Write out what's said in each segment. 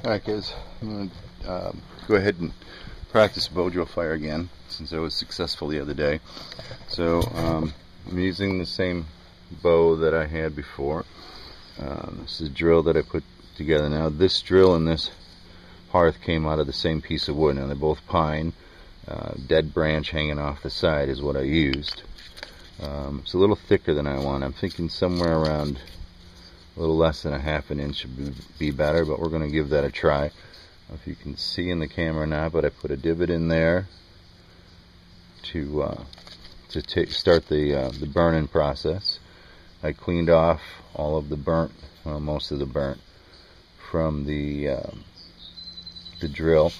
Alright guys, I'm going to go ahead and practice bow drill fire again since I was successful the other day. So I'm using the same bow that I had before. This is a drill that I put together. Now this drill and this hearth came out of the same piece of wood. Now they're both pine. Dead branch hanging off the side is what I used. It's a little thicker than I want. I'm thinking somewhere around a little less than a half an inch would be better, but we're going to give that a try. I don't know if you can see in the camera now, but I put a divot in there to start the burning process. I cleaned off all of the burnt, well, most of the burnt from the drill.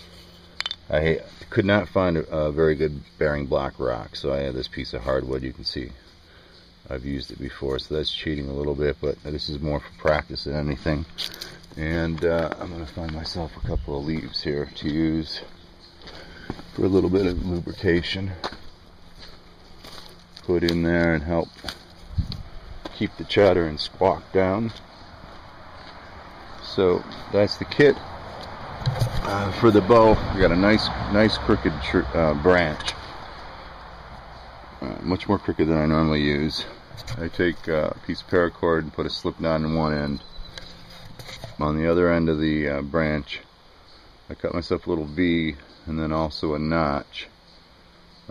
I could not find a very good bearing block rock, so I have this piece of hardwood. You can see I've used it before, so that's cheating a little bit, but this is more for practice than anything. And I'm going to find myself a couple of leaves here to use for a little bit of lubrication. Put in there and help keep the chatter and squawk down. So that's the kit for the bow. We got a nice crooked branch, much more crooked than I normally use. I take a piece of paracord and put a slip knot in one end. On the other end of the branch, I cut myself a little V and then also a notch.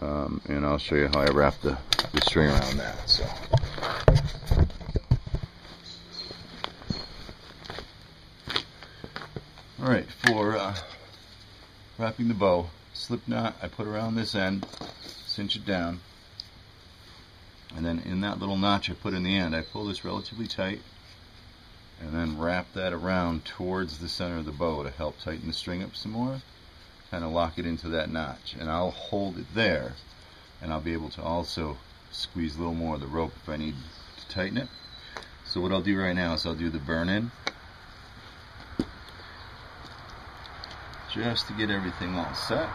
And I'll show you how I wrap the string around that. So. Alright, for wrapping the bow, slip knot I put around this end, cinch it down, and then in that little notch I put in the end, I pull this relatively tight and then wrap that around towards the center of the bow to help tighten the string up some more, kind of lock it into that notch, and I'll hold it there, and I'll be able to also squeeze a little more of the rope if I need to tighten it. So what I'll do right now is I'll do the burn in, just to get everything all set.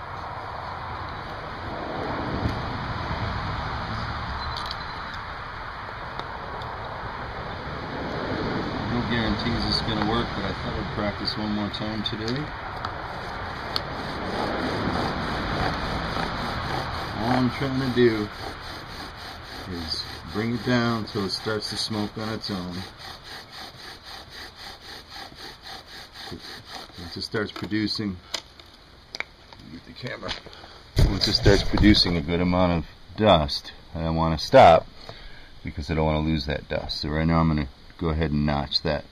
No guarantees it's going to work, but I thought I'd practice one more time today. All I'm trying to do is bring it down until it starts to smoke on its own. Once it starts producing, get the camera. Once it starts producing a good amount of dust, I don't want to stop because I don't want to lose that dust. So right now I'm going to go ahead and notch that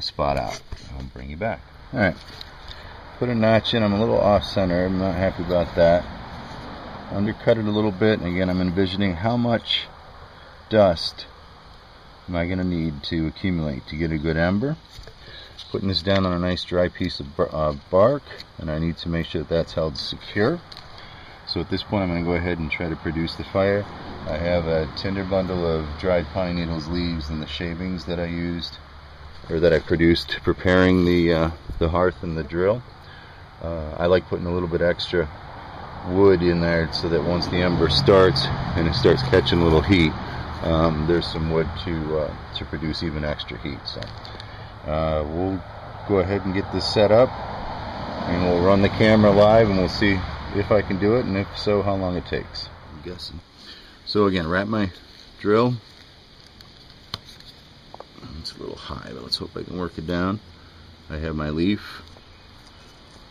spot out. I'll bring you back. Alright, put a notch in. I'm a little off center. I'm not happy about that. Undercut it a little bit, and again I'm envisioning how much dust am I going to need to accumulate to get a good ember. Putting this down on a nice dry piece of bark, and I need to make sure that that's held secure. So at this point I'm going to go ahead and try to produce the fire. I have a tinder bundle of dried pine needles, leaves, and the shavings that I used, or that I produced preparing the hearth and the drill. I like putting a little bit extra wood in there so that once the ember starts and it starts catching a little heat, there's some wood to produce even extra heat. So we'll go ahead and get this set up, and we'll run the camera live, and we'll see if I can do it, and if so, how long it takes. I'm guessing. So again, wrap my drill. It's a little high, but let's hope I can work it down. I have my leaf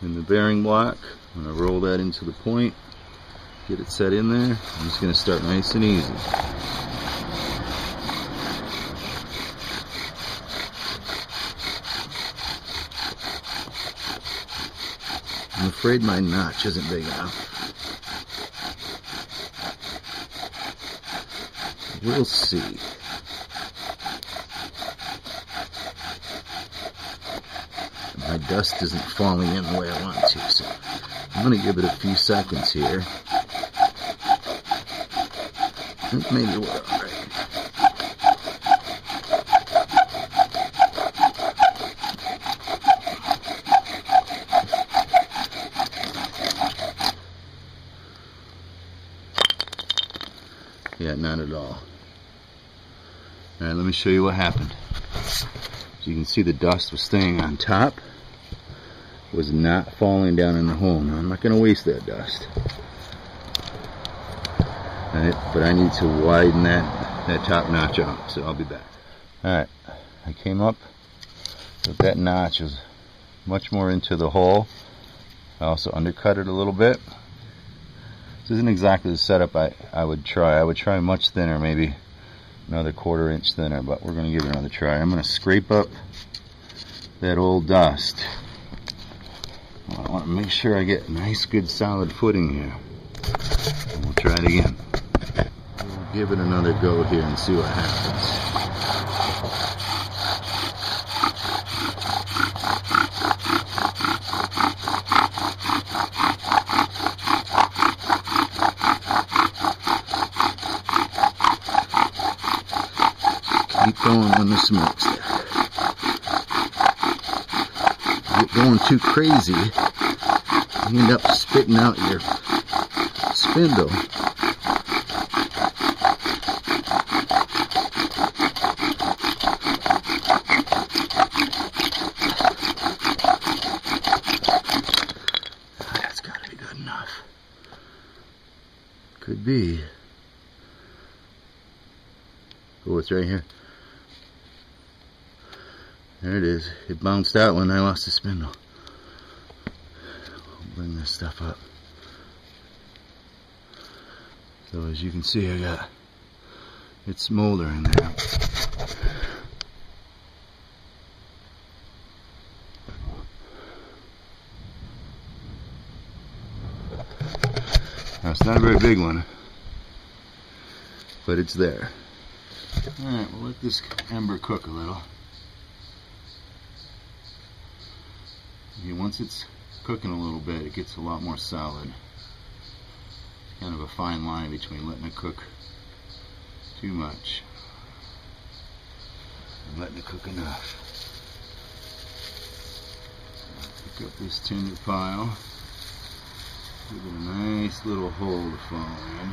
in the bearing block. I'm going to roll that into the point, get it set in there. I'm just going to start nice and easy. I'm afraid my notch isn't big enough. We'll see. My dust isn't falling in the way I want to, so I'm going to give it a few seconds here. Maybe we're alright. Yeah, not at all. Alright, let me show you what happened. So you can see the dust was staying on top. was not falling down in the hole. Now, I'm not going to waste that dust. But I need to widen that top notch out, so I'll be back. Alright, I came up with that notch was much more into the hole. I also undercut it a little bit. This isn't exactly the setup I would try. I would try much thinner, maybe another 1/4 inch thinner, but we're going to give it another try. I'm going to scrape up that old dust. I want to make sure I get nice, good, solid footing here. And we'll try it again. We'll give it another go here and see what happens. Keep going when the smoke's there. Get going too crazy, you end up spitting out your spindle. That's got to be good enough. Could be. Oh, it's right here. There it is. It bounced out when I lost the spindle. I'll bring this stuff up. So as you can see, it's smoldering there. Now it's not a very big one, but it's there. Alright, we'll let this ember cook a little. Once it's cooking a little bit, it gets a lot more solid. It's kind of a fine line between letting it cook too much and letting it cook enough. Pick up this tinder pile, give it a nice little hole to fall in.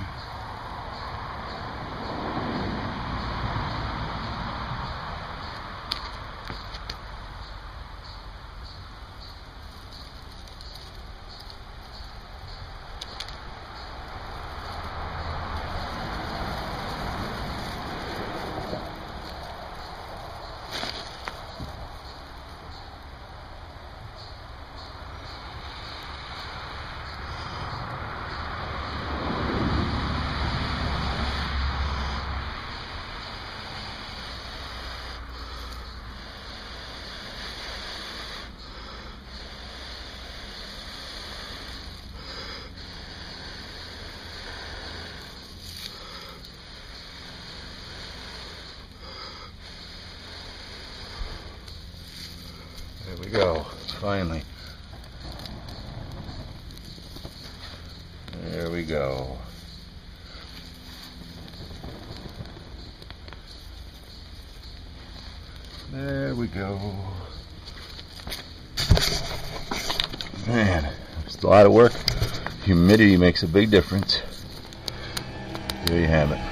There we go, finally. There we go. There we go. Man, it's a lot of work. Humidity makes a big difference. There you have it.